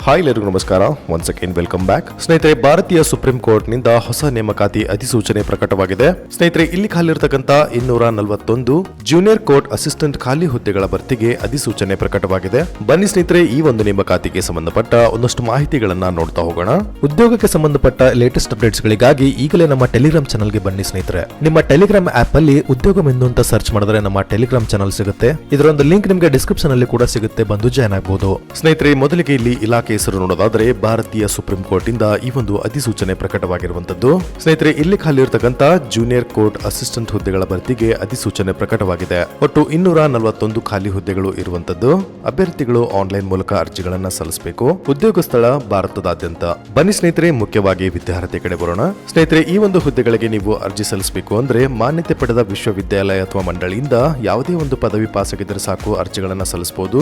Hi ಎಲ್ಲರಿಗೂ ನಮಸ್ಕಾರ. Once again welcome back. ಸ್ನೇಹಿತರೆ, ಭಾರತೀಯ ಸುಪ್ರೀಂ ಕೋರ್ಟ್ ನಿಂದ ಹೊಸ ನೇಮಕಾತಿ ಅಧಿಸೂಚನೆ ಪ್ರಕಟವಾಗಿದೆ. ಸ್ನೇಹಿತರೆ, ಇಲ್ಲಿ ಖಾಲಿರ್ತಕ್ಕಂಥ 241 ಜೂನಿಯರ್ ಕೋರ್ಟ್ ಅಸಿಸ್ಟೆಂಟ್ ಖಾಲಿ ಹುದ್ದೆಗಳ ಭರ್ತಿಗೆ ಅಧಿಸೂಚನೆ ಪ್ರಕಟವಾಗಿದೆ. ಬನ್ನಿ ಸ್ನೇಹಿತರೆ, ಈ ಒಂದು ನೇಮಕಾತಿಗೆ ಸಂಬಂಧಪಟ್ಟ ಒಂದಷ್ಟು ಮಾಹಿತಿಗಳನ್ನ ನೋಡ್ತಾ ಹೋಗೋಣ. ಉದ್ಯೋಗಕ್ಕೆ ಸಂಬಂಧಪಟ್ಟ ಲೇಟೆಸ್ಟ್ ಅಪ್ಡೇಟ್ಸ್ ಗಳಿಗಾಗಿ ಈಗಲೇ ನಮ್ಮ ಟೆಲಿಗ್ರಾಮ್ ಚಾನಲ್ಗೆ ಬನ್ನಿ ಸ್ನೇಹಿತರೆ. ನಿಮ್ಮ ಟೆಲಿಗ್ರಾಮ್ ಆಪ್ ಅಲ್ಲಿ ಉದ್ಯೋಗ ಎಂದು ಅಂತ ಸರ್ಚ್ ಮಾಡಿದ್ರೆ ನಮ್ಮ ಟೆಲಿಗ್ರಾಮ್ ಚಾನಲ್ ಸಿಗುತ್ತೆ. ಇದರ ಒಂದು ಲಿಂಕ್ ನಿಮಗೆ ಡಿಸ್ಕ್ರಿಪ್ಷನ್ ಅಲ್ಲಿ ಕೂಡ ಸಿಗುತ್ತೆ, ಬಂದು ಜಾಯ್ನ್ ಆಗಬಹುದು. ಸ್ನೇಹಿತರೆ, ಮೊದಲಿಗೆ ಇಲ್ಲಿ ಇಲಾಖೆ ಹೆಸರು ನೋಡೋದಾದ್ರೆ ಭಾರತೀಯ ಸುಪ್ರೀಂ ಕೋರ್ಟ್ ಇಂದ ಈ ಒಂದು ಅಧಿಸೂಚನೆ ಪ್ರಕಟವಾಗಿರುವಂತದ್ದು. ಸ್ನೇಹಿತರೆ, ಇಲ್ಲಿ ಖಾಲಿ ಇರತಕ್ಕಂತ ಜೂನಿಯರ್ ಕೋರ್ಟ್ ಅಸಿಸ್ಟೆಂಟ್ ಹುದ್ದೆಗಳ ಭರ್ತಿಗೆ ಅಧಿಸೂಚನೆ ಪ್ರಕಟವಾಗಿದೆ. ಒಟ್ಟು 241 ಖಾಲಿ ಹುದ್ದೆಗಳು ಇರುವಂತದ್ದು. ಅಭ್ಯರ್ಥಿಗಳು ಆನ್ಲೈನ್ ಮೂಲಕ ಅರ್ಜಿಗಳನ್ನ ಸಲ್ಲಿಸಬೇಕು. ಉದ್ಯೋಗ ಸ್ಥಳ ಭಾರತದಾದ್ಯಂತ. ಬನ್ನಿ ಸ್ನೇಹಿತರೆ, ಮುಖ್ಯವಾಗಿ ವಿದ್ಯಾರ್ಥಿ ಕಡೆ ಬರೋಣ. ಸ್ನೇಹಿತರೆ, ಈ ಒಂದು ಹುದ್ದೆಗಳಿಗೆ ನೀವು ಅರ್ಜಿ ಸಲ್ಲಿಸಬೇಕು ಅಂದ್ರೆ ಮಾನ್ಯತೆ ಪಡೆದ ವಿಶ್ವವಿದ್ಯಾಲಯ ಅಥವಾ ಮಂಡಳಿಯಿಂದ ಯಾವುದೇ ಒಂದು ಪದವಿ ಪಾಸ್ ಆಗಿದ್ರೆ ಸಾಕು, ಅರ್ಜಿಗಳನ್ನ ಸಲ್ಲಿಸಬಹುದು.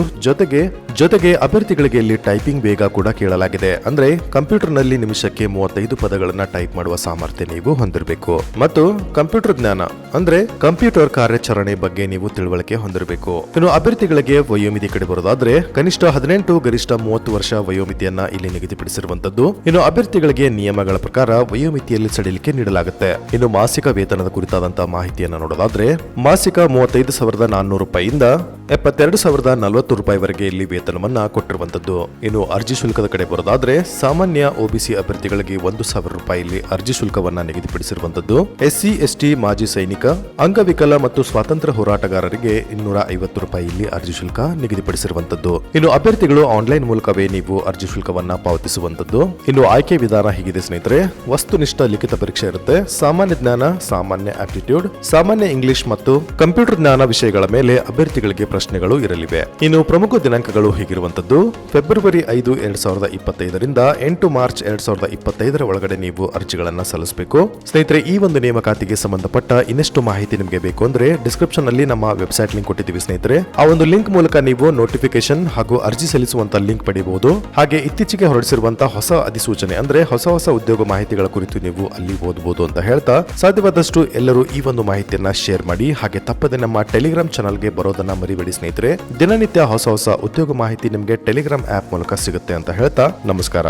ಜೊತೆಗೆ ಅಭ್ಯರ್ಥಿಗಳಿಗೆ ಇಲ್ಲಿ ಟೈಪಿಂಗ್ ಬೇಗ ಕೂಡ ಕೇಳಲಾಗಿದೆ. ಅಂದ್ರೆ ಕಂಪ್ಯೂಟರ್ ನಲ್ಲಿ ನಿಮಿಷಕ್ಕೆ 35 ಪದಗಳನ್ನ ಟೈಪ್ ಮಾಡುವ ಸಾಮರ್ಥ್ಯ ನೀವು ಹೊಂದಿರಬೇಕು. ಮತ್ತು ಕಂಪ್ಯೂಟರ್ ಜ್ಞಾನ ಅಂದ್ರೆ ಕಂಪ್ಯೂಟರ್ ಕಾರ್ಯಾಚರಣೆ ಬಗ್ಗೆ ನೀವು ತಿಳುವಳಿಕೆ ಹೊಂದಿರಬೇಕು. ಇನ್ನು ಅಭ್ಯರ್ಥಿಗಳಿಗೆ ವಯೋಮಿತಿ ಕಡೆ ಬರೋದಾದ್ರೆ ಕನಿಷ್ಠ 18 ಗರಿಷ್ಠ 30 ವರ್ಷ ವಯೋಮಿತಿಯನ್ನ ಇಲ್ಲಿ ನಿಗದಿಪಡಿಸಿರುವಂತದ್ದು. ಇನ್ನು ಅಭ್ಯರ್ಥಿಗಳಿಗೆ ನಿಯಮಗಳ ಪ್ರಕಾರ ವಯೋಮಿತಿಯಲ್ಲಿ ಸಡಿಲಿಕೆ ನೀಡಲಾಗುತ್ತೆ. ಇನ್ನು ಮಾಸಿಕ ವೇತನದ ಕುರಿತಾದಂತಹ ಮಾಹಿತಿಯನ್ನ ನೋಡೋದಾದ್ರೆ ಮಾಸಿಕ 35,400 ರೂಪಾಯಿಯಿಂದ 72,040 ರೂಪಾಯಿವರೆಗೆ ಇಲ್ಲಿ ವೇತನವನ್ನ ಕೊಟ್ಟಿರುವಂತದ್ದು. ಇನ್ನು ಅರ್ಜಿ ಶುಲ್ಕದ ಕಡೆ ಬರೋದಾದ್ರೆ ಸಾಮಾನ್ಯ ಒಬಿಸಿ ಅಭ್ಯರ್ಥಿಗಳಿಗೆ 1,000 ರೂಪಾಯಿ ಇಲ್ಲಿ ಅರ್ಜಿ ಶುಲ್ಕವನ್ನ ನಿಗದಿಪಡಿಸಿರುವಂತದ್ದು. ಎಸ್ಸಿ ಎಸ್ಟಿ ಮಾಜಿ ಸೈನಿಕ, ಅಂಗವಿಕಲ ಮತ್ತು ಸ್ವಾತಂತ್ರ್ಯ ಹೋರಾಟಗಾರರಿಗೆ 250 ರೂಪಾಯಿ ಇಲ್ಲಿ ಅರ್ಜಿ ಶುಲ್ಕ ನಿಗದಿಪಡಿಸಿರುವಂತದ್ದು. ಇನ್ನು ಅಭ್ಯರ್ಥಿಗಳು ಆನ್ಲೈನ್ ಮೂಲಕವೇ ನೀವು ಅರ್ಜಿ ಶುಲ್ಕವನ್ನ ಪಾವತಿಸುವಂತದ್ದು. ಇನ್ನು ಆಯ್ಕೆ ವಿಧಾನ ಹೀಗಿದೆ ಸ್ನೇಹಿತರೆ. ವಸ್ತುನಿಷ್ಠ ಲಿಖಿತ ಪರೀಕ್ಷೆ ಇರುತ್ತೆ. ಸಾಮಾನ್ಯ ಜ್ಞಾನ, ಸಾಮಾನ್ಯ ಆಪ್ಟಿಟ್ಯೂಡ್, ಸಾಮಾನ್ಯ ಇಂಗ್ಲಿಷ್ ಮತ್ತು ಕಂಪ್ಯೂಟರ್ ಜ್ಞಾನ ವಿಷಯಗಳ ಮೇಲೆ ಅಭ್ಯರ್ಥಿಗಳಿಗೆ ಪ್ರಶ್ನೆಗಳು ಇರಲಿವೆ. ಇನ್ನು ಪ್ರಮುಖ ದಿನಾಂಕಗಳು ಹೀಗಿರುವಂತದ್ದು: ಫೆಬ್ರವರಿ 5, 2025 ರಿಂದ 8 ಮಾರ್ಚ್ 2025 ಒಳಗಡೆ ನೀವು ಅರ್ಜಿಗಳನ್ನ ಸಲ್ಲಿಸಬೇಕು. ಸ್ನೇಹಿತರೆ, ಈ ಒಂದು ನೇಮಕಾತಿಗೆ ಸಂಬಂಧಪಟ್ಟ ಇನ್ನಷ್ಟು ಮಾಹಿತಿ ನಿಮಗೆ ಬೇಕು ಅಂದ್ರೆ ಡಿಸ್ಕ್ರಿಪ್ಷನ್ ಅಲ್ಲಿ ನಮ್ಮ ವೆಬ್ಸೈಟ್ ಲಿಂಕ್ ಕೊಟ್ಟಿದ್ದೀವಿ ಸ್ನೇಹಿತರೆ. ಆ ಒಂದು ಲಿಂಕ್ ಮೂಲಕ ನೀವು ನೋಟಿಫಿಕೇಶನ್ ಹಾಗೂ ಅರ್ಜಿ ಸಲ್ಲಿಸುವಂತ ಲಿಂಕ್ ಪಡೆಯಬಹುದು. ಹಾಗೆ ಇತ್ತೀಚೆಗೆ ಹೊರಡಿಸಿರುವಂತಹ ಹೊಸ ಅಧಿಸೂಚನೆ ಅಂದ್ರೆ ಹೊಸ ಉದ್ಯೋಗ ಮಾಹಿತಿಗಳ ಕುರಿತು ನೀವು ಅಲ್ಲಿ ಓದಬಹುದು ಅಂತ ಹೇಳ್ತಾ, ಸಾಧ್ಯವಾದಷ್ಟು ಎಲ್ಲರೂ ಈ ಒಂದು ಮಾಹಿತಿಯನ್ನ ಶೇರ್ ಮಾಡಿ. ಹಾಗೆ ತಪ್ಪದೆ ನಮ್ಮ ಟೆಲಿಗ್ರಾಮ್ ಚಾನಲ್ಗೆ ಬರೋದನ್ನ ಮರಿಬೇಡಿ ಸ್ನೇಹಿತರೆ. ದಿನನಿತ್ಯ ಹೊಸ ಉದ್ಯೋಗ ಮಾಹಿತಿ ನಿಮಗೆ ಟೆಲಿಗ್ರಾಮ್ ಆಪ್ ಮೂಲಕ ಸಿಗುತ್ತೆ ಅಂತ ಹೇಳ್ತಾ ನಮಸ್ಕಾರ.